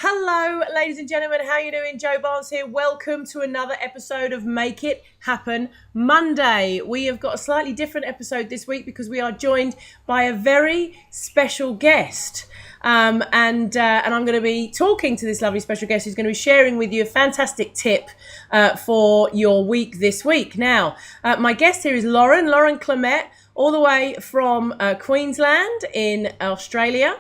Hello, ladies and gentlemen. How are you doing? Joe Barnes here. Welcome to another episode of Make It Happen Monday. We have got a slightly different episode this week because we are joined by a very special guest. And I'm going to be talking to this lovely special guest who's going to be sharing with you a fantastic tip for your week this week. Now, my guest here is Lauren Clemett, all the way from Queensland in Australia.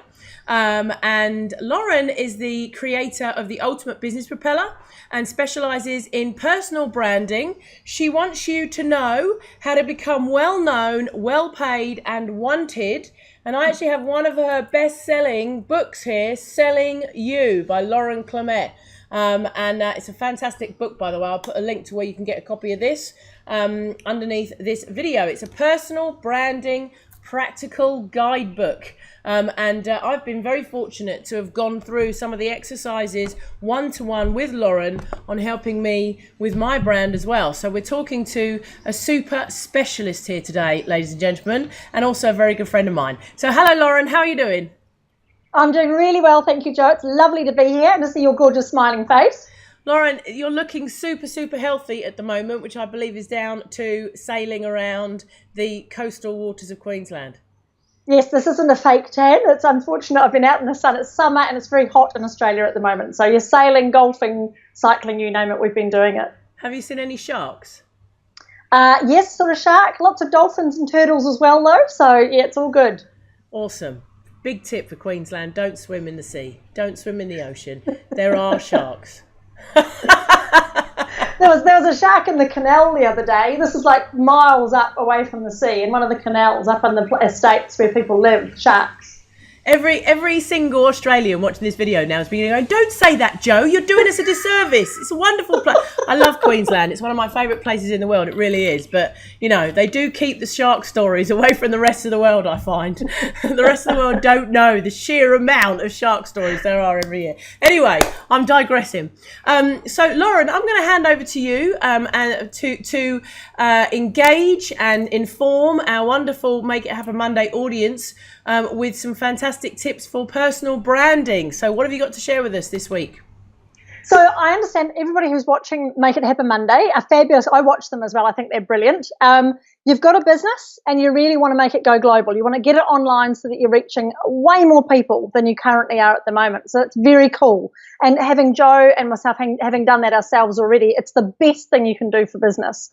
And Lauren is the creator of the Ultimate Business Propeller and specializes in personal branding. She wants you to know how to become well-known, well-paid, and wanted. And I actually have one of her best-selling books here, Selling You by Lauren Clemett. It's a fantastic book, by the way. I'll put a link to where you can get a copy of this underneath this video. It's a personal branding practical guidebook. I've been very fortunate to have gone through some of the exercises one-to-one with Lauren on helping me with my brand as well. So we're talking to a super specialist here today, ladies and gentlemen, and also a very good friend of mine. So hello, Lauren. How are you doing? I'm doing really well, thank you, Joe. It's lovely to be here and to see your gorgeous smiling face. Lauren, you're looking super healthy at the moment, which I believe is down to sailing around the coastal waters of Queensland. Yes, this isn't a fake tan. It's unfortunate. I've been out in the sun. It's summer and it's very hot in Australia at the moment. So you're sailing, golfing, cycling, you name it, we've been doing it. Have you seen any sharks? Yes, sort of shark. Lots of dolphins and turtles as well, though. So, yeah, it's all good. Awesome. Big tip for Queensland, don't swim in the sea. Don't swim in the ocean. There are sharks. There was a shark in the canal the other day. This is like miles up away from the sea, in one of the canals up in the estates where people live, sharks. Every single Australian watching this video now is being going, don't say that, Joe. You're doing us a disservice. It's a wonderful place. I love Queensland. It's one of my favourite places in the world. It really is. But, you know, they do keep the shark stories away from the rest of the world, I find. The rest of the world don't know the sheer amount of shark stories there are every year. Anyway, I'm digressing. So, Lauren, I'm going to hand over to you and to engage and inform our wonderful Make It Happen Monday audience with some fantastic tips for personal branding. So what have you got to share with us this week? So I understand everybody who's watching Make It Happen Monday are fabulous. I watch them as well. I think they're brilliant. You've got a business and you really want to make it go global. You want to get it online so that you're reaching way more people than you currently are at the moment. So it's very cool. And having Joe and myself having done that ourselves already, it's the best thing you can do for business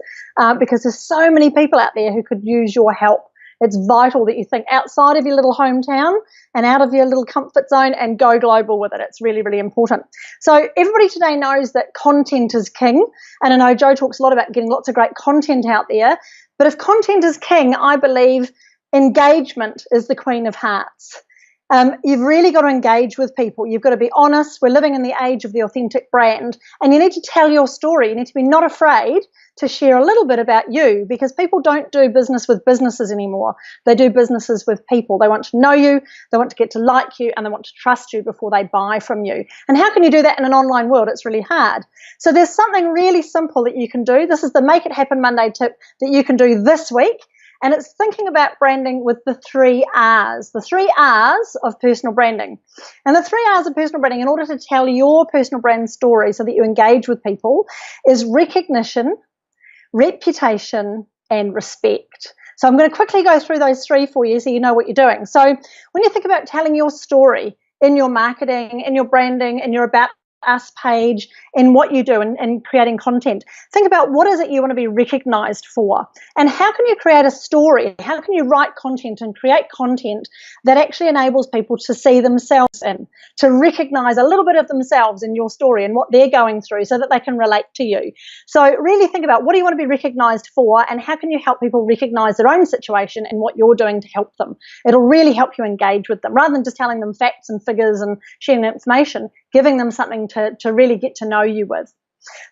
because there's so many people out there who could use your help. It's vital that you think outside of your little hometown and out of your little comfort zone and go global with it. It's really important. So everybody today knows that content is king. And I know Joe talks a lot about getting lots of great content out there. But if content is king, I believe engagement is the queen of hearts. You've really got to engage with people. You've got to be honest. We're living in the age of the authentic brand, and you need to tell your story. You need to be not afraid to share a little bit about you, because people don't do business with businesses anymore. They do businesses with people. They want to know you, they want to get to like you, and they want to trust you before they buy from you. And how can you do that in an online world? It's really hard. So there's something really simple that you can do. This is the Make It Happen Monday tip that you can do this week. And it's thinking about branding with the 3 R's of personal branding. And the 3 R's of personal branding, in order to tell your personal brand story so that you engage with people, is recognition, reputation, and respect. So I'm going to quickly go through those 3 for you so you know what you're doing. So when you think about telling your story in your marketing, in your branding, in your About Us page, in what you do and creating content, think about what is it you want to be recognized for, and how can you create a story, how can you write content and create content that actually enables people to see themselves in, to recognize a little bit of themselves in your story and what they're going through so that they can relate to you. So really think about what do you want to be recognized for, and how can you help people recognize their own situation and what you're doing to help them. It'll really help you engage with them rather than just telling them facts and figures and sharing information, giving them something to really get to know you with.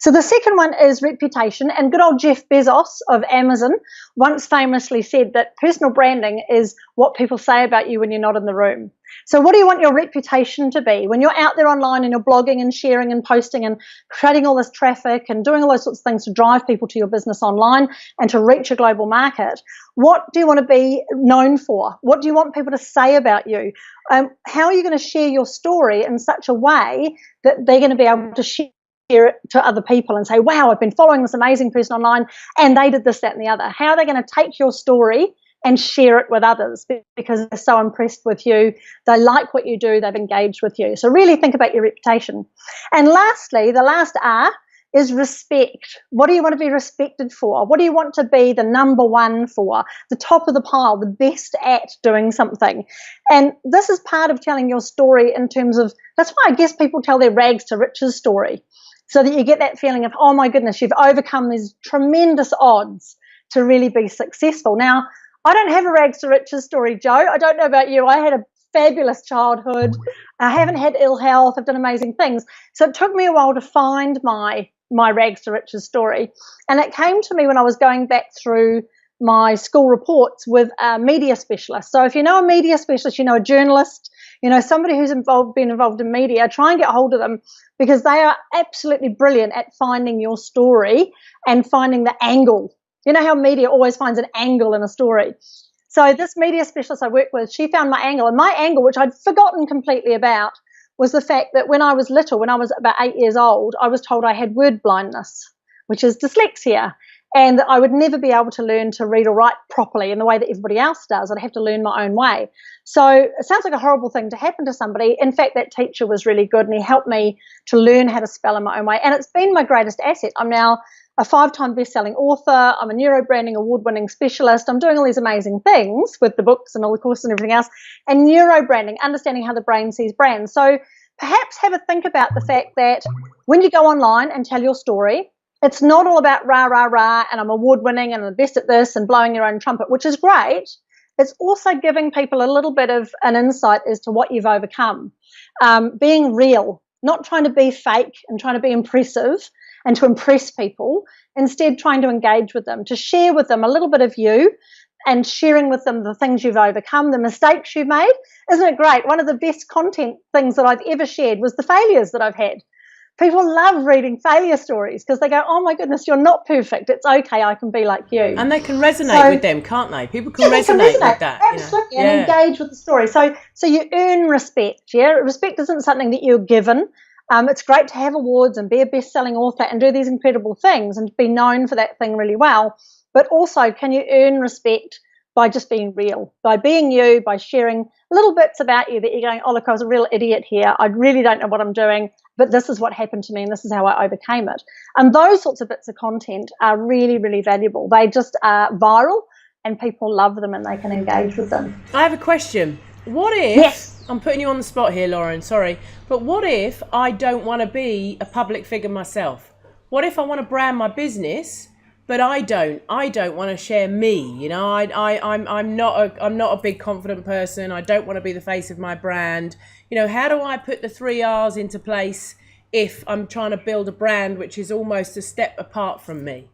So the second one is reputation. And good old Jeff Bezos of Amazon once famously said that personal branding is what people say about you when you're not in the room. So what do you want your reputation to be? When you're out there online and you're blogging and sharing and posting and creating all this traffic and doing all those sorts of things to drive people to your business online and to reach a global market, what do you want to be known for? What do you want people to say about you? How are you going to share your story in such a way that they're going to be able to share it to other people and say, wow, I've been following this amazing person online and they did this, that, and the other. How are they going to take your story and share it with others because they're so impressed with you, they like what you do, they've engaged with you? So really think about your reputation. And lastly, the last R is respect. What do you want to be respected for? What do you want to be the number one for? The top of the pile, the best at doing something. And this is part of telling your story in terms of, that's why I guess people tell their rags to riches story, so that you get that feeling of, oh my goodness, you've overcome these tremendous odds to really be successful. Now, I don't have a rags to riches story, Joe. I don't know about you. I had a fabulous childhood. I haven't had ill health. I've done amazing things. So it took me a while to find my rags to riches story. And it came to me when I was going back through my school reports with a media specialist. So if you know a media specialist, you know a journalist, you know somebody who's been involved in media, try and get hold of them because they are absolutely brilliant at finding your story and finding the angle. You know how media always finds an angle in a story. So this media specialist I worked with, she found my angle. And my angle, which I'd forgotten completely about, was the fact that when I was little, when I was about 8 years old, I was told I had word blindness, which is dyslexia, and that I would never be able to learn to read or write properly in the way that everybody else does. I'd have to learn my own way. So it sounds like a horrible thing to happen to somebody. In fact, that teacher was really good, and he helped me to learn how to spell in my own way. And it's been my greatest asset. I'm now a 5-time best-selling author. I'm a neurobranding award-winning specialist. I'm doing all these amazing things with the books and all the courses and everything else. And neurobranding, understanding how the brain sees brands. So perhaps have a think about the fact that when you go online and tell your story, it's not all about rah, rah, rah, and I'm award-winning and I'm the best at this and blowing your own trumpet, which is great. It's also giving people a little bit of an insight as to what you've overcome. Being real, not trying to be fake and trying to be impressive and to impress people, instead trying to engage with them, to share with them a little bit of you and sharing with them the things you've overcome, the mistakes you've made. Isn't it great? One of the best content things that I've ever shared was the failures that I've had. People love reading failure stories because they go, oh my goodness, you're not perfect. It's okay, I can be like you. And they can resonate with them, can't they? People can resonate with that. Absolutely, and engage with the story. So you earn respect, yeah? Respect isn't something that you're given. It's great to have awards and be a best-selling author and do these incredible things and be known for that thing really well. But also, can you earn respect by just being real, by being you, by sharing little bits about you that you're going, oh, look, I was a real idiot here. I really don't know what I'm doing, but this is what happened to me and this is how I overcame it. And those sorts of bits of content are really, really valuable. They just are viral and people love them and they can engage with them. I have a question. What if, yes. I'm putting you on the spot here, Lauren, sorry, but what if I don't want to be a public figure myself? What if I want to brand my business, but I don't want to share me? You know, I'm not a big confident person. I don't want to be the face of my brand. You know, how do I put the 3 R's into place if I'm trying to build a brand which is almost a step apart from me?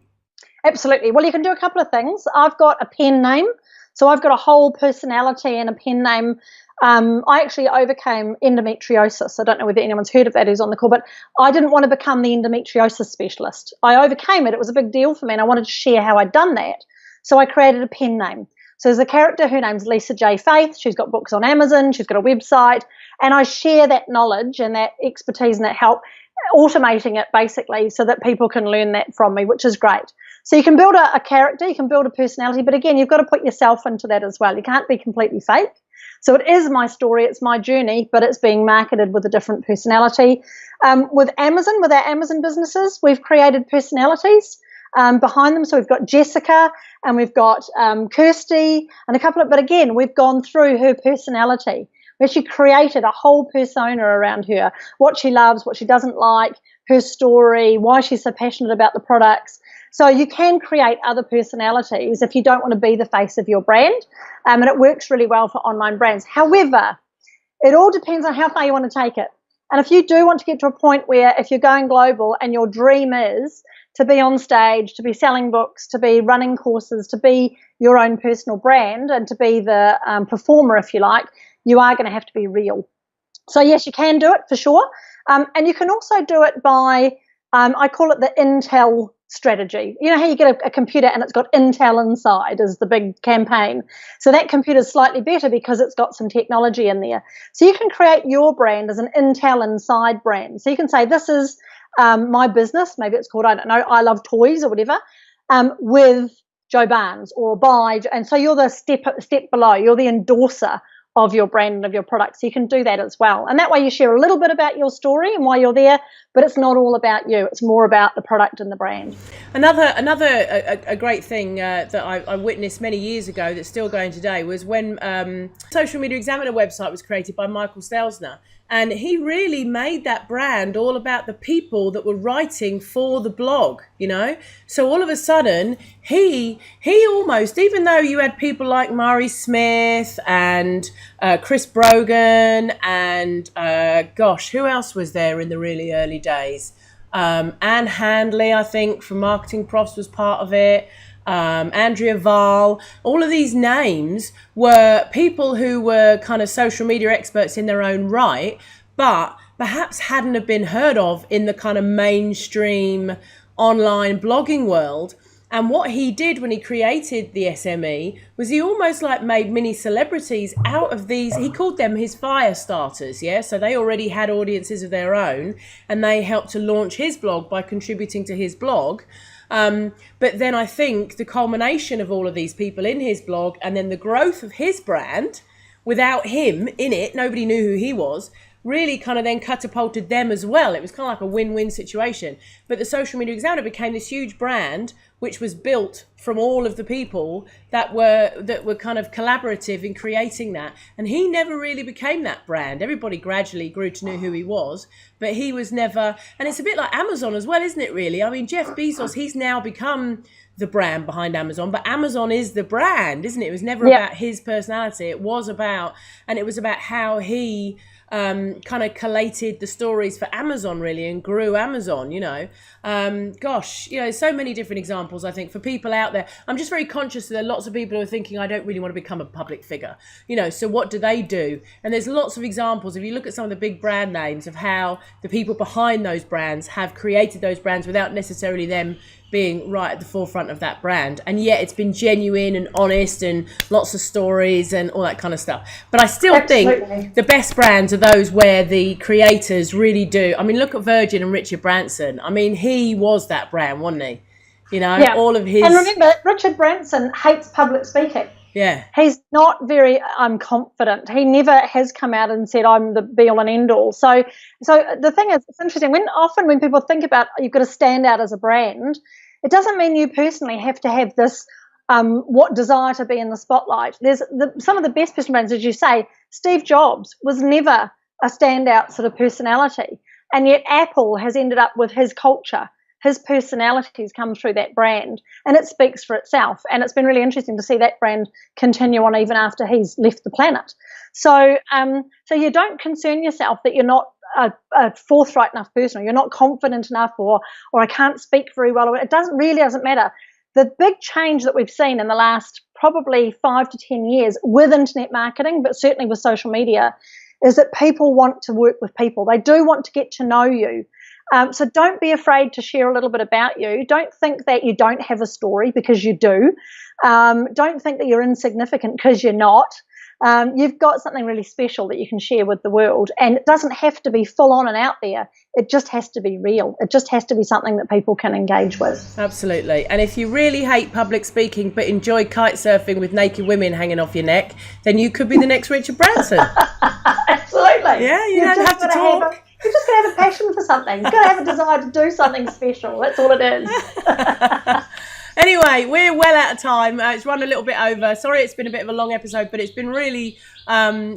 Absolutely. Well, you can do a couple of things. I've got a pen name. So I've got a whole personality and a pen name. I actually overcame endometriosis. I don't know whether anyone's heard of that who's on the call, but I didn't want to become the endometriosis specialist. I overcame it. It was a big deal for me, and I wanted to share how I'd done that. So I created a pen name. So there's a character, her name's Lisa J. Faith. She's got books on Amazon. She's got a website. And I share that knowledge and that expertise and that help, automating it basically so that people can learn that from me, which is great. So you can build a character, you can build a personality, but again, you've got to put yourself into that as well. You can't be completely fake. So it is my story, it's my journey, but it's being marketed with a different personality. With Amazon, with our Amazon businesses, we've created personalities behind them. So we've got Jessica and we've got Kirsty and a couple of, but again, we've gone through her personality. We actually created a whole persona around her, what she loves, what she doesn't like, her story, why she's so passionate about the products. So you can create other personalities if you don't want to be the face of your brand, and it works really well for online brands. However, it all depends on how far you want to take it. And if you do want to get to a point where if you're going global and your dream is to be on stage, to be selling books, to be running courses, to be your own personal brand and to be the performer, if you like, you are going to have to be real. So yes, you can do it for sure. And you can also do it by, I call it the Intel strategy. You know how you get a computer and it's got Intel inside is the big campaign. So that computer is slightly better because it's got some technology in there. So you can create your brand as an Intel inside brand. So you can say, this is my business. Maybe it's called, I don't know, I Love Toys or whatever, with Jo Barnes or by, and so you're the step below. You're the endorser of your brand and of your product. So you can do that as well. And that way you share a little bit about your story and why you're there, but it's not all about you. It's more about the product and the brand. Another great thing that I witnessed many years ago that's still going today was when Social Media Examiner website was created by Michael Stelzner. And he really made that brand all about the people that were writing for the blog, you know. So all of a sudden, he almost, even though you had people like Mari Smith and Chris Brogan and, who else was there in the really early days? Anne Handley, I think, from Marketing Profs was part of it. Andrea Vahl, all of these names were people who were kind of social media experts in their own right, but perhaps hadn't have been heard of in the kind of mainstream online blogging world. And what he did when he created the SME was he almost like made mini celebrities out of these. He called them his fire starters. Yeah. So they already had audiences of their own and they helped to launch his blog by contributing to his blog. But then I think the culmination of all of these people in his blog and then the growth of his brand without him in it, nobody knew who he was, really kind of then catapulted them as well. It was kind of like a win-win situation. But the Social Media Examiner became this huge brand which was built from all of the people that were kind of collaborative in creating that. And he never really became that brand. Everybody gradually grew to know who he was, but he was never, and it's a bit like Amazon as well, isn't it really? I mean, Jeff Bezos, he's now become the brand behind Amazon, but Amazon is the brand, isn't it? It was never about his personality. It was about how he kind of collated the stories for Amazon really and grew Amazon, you know. So many different examples, I think, for people out there. I'm just very conscious that there are lots of people who are thinking, I don't really want to become a public figure, you know, so what do they do? And there's lots of examples. If you look at some of the big brand names of how the people behind those brands have created those brands without necessarily them being right at the forefront of that brand, and yet it's been genuine and honest and lots of stories and all that kind of stuff. But I still think the best brands are those where the creators really do. I mean, look at Virgin and Richard Branson. I mean, he was that brand, wasn't he? You know, all of his. And remember, Richard Branson hates public speaking. Yeah. He's not very confident. He never has come out and said, I'm the be all and end all. So the thing is, it's interesting. When people think about you've got to stand out as a brand, it doesn't mean you personally have to have this what desire to be in the spotlight. There's some of the best personal brands, as you say. Steve Jobs was never a standout sort of personality, and yet Apple has ended up with his culture. His personalities come through that brand, and it speaks for itself. And it's been really interesting to see that brand continue on even after he's left the planet. So you don't concern yourself that you're not a forthright enough person, or you're not confident enough, or I can't speak very well. It doesn't matter. The big change that we've seen in the last probably 5 to 10 years with internet marketing, but certainly with social media, is that people want to work with people. They do want to get to know you. So don't be afraid to share a little bit about you. Don't think that you don't have a story, because you do. Don't think that you're insignificant, because you're not. You've got something really special that you can share with the world, and it doesn't have to be full on and out there. It just has to be real. It just has to be something that people can engage with. Absolutely. And if you really hate public speaking but enjoy kite surfing with naked women hanging off your neck, then you could be the next Richard Branson. Absolutely. Yeah, you don't have to talk. You've just got to have a passion for something. You've got to have a desire to do something special. That's all it is. Anyway, we're well out of time. It's run a little bit over. Sorry, it's been a bit of a long episode, but it's been really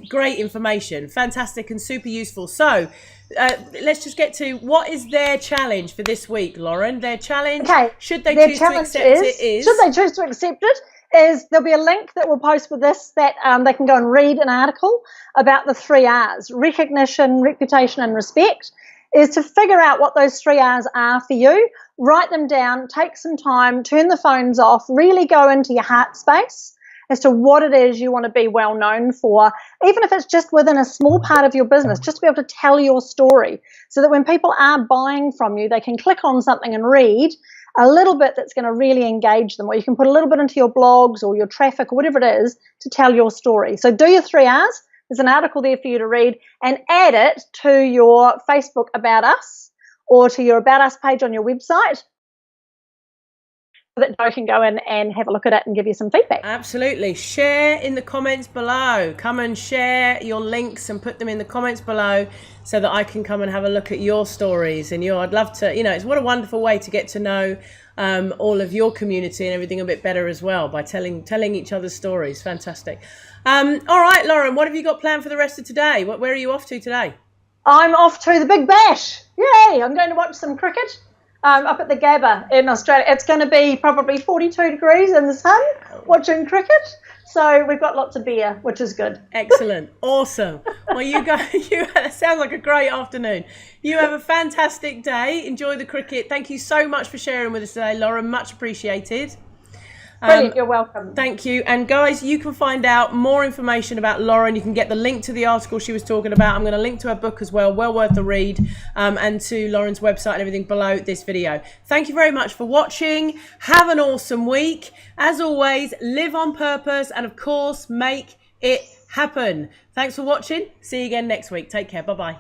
great information. Fantastic and super useful. So let's just get to what is their challenge for this week, Lauren. Their challenge, should they choose to accept it, is... Should they choose to accept it, is there'll be a link that we'll post with this that they can go and read an article about the 3 R's: recognition, reputation, and respect. Is to figure out what those 3 R's are for you, write them down, take some time, turn the phones off, really go into your heart space as to what it is you want to be well known for, even if it's just within a small part of your business, just to be able to tell your story so that when people are buying from you, they can click on something and read a little bit that's going to really engage them, or you can put a little bit into your blogs or your traffic or whatever it is to tell your story. So do your 3 R's. There's an article there for you to read, and add it to your Facebook About Us or to your About Us page on your website so that Joe can go in and have a look at it and give you some feedback. Absolutely. Share in the comments below. Come and share your links and put them in the comments below so that I can come and have a look at your stories. And I'd love to, it's what a wonderful way to get to know all of your community and everything a bit better as well by telling each other's stories. Fantastic. All right, Lauren, what have you got planned for the rest of today? Where are you off to today? I'm off to the Big Bash. Yay! I'm going to watch some cricket up at the Gabba in Australia. It's going to be probably 42 degrees in the sun watching cricket. So we've got lots of beer, which is good. Excellent. Awesome. Well, that sounds like a great afternoon. You have a fantastic day. Enjoy the cricket. Thank you so much for sharing with us today, Lauren. Much appreciated. Brilliant, you're welcome. Thank you. And guys, you can find out more information about Lauren. You can get the link to the article she was talking about. I'm going to link to her book as well worth the read, and to Lauren's website and everything below this video. Thank you very much for watching. Have an awesome week. As always, live on purpose and of course, make it happen. Thanks for watching. See you again next week. Take care. Bye-bye.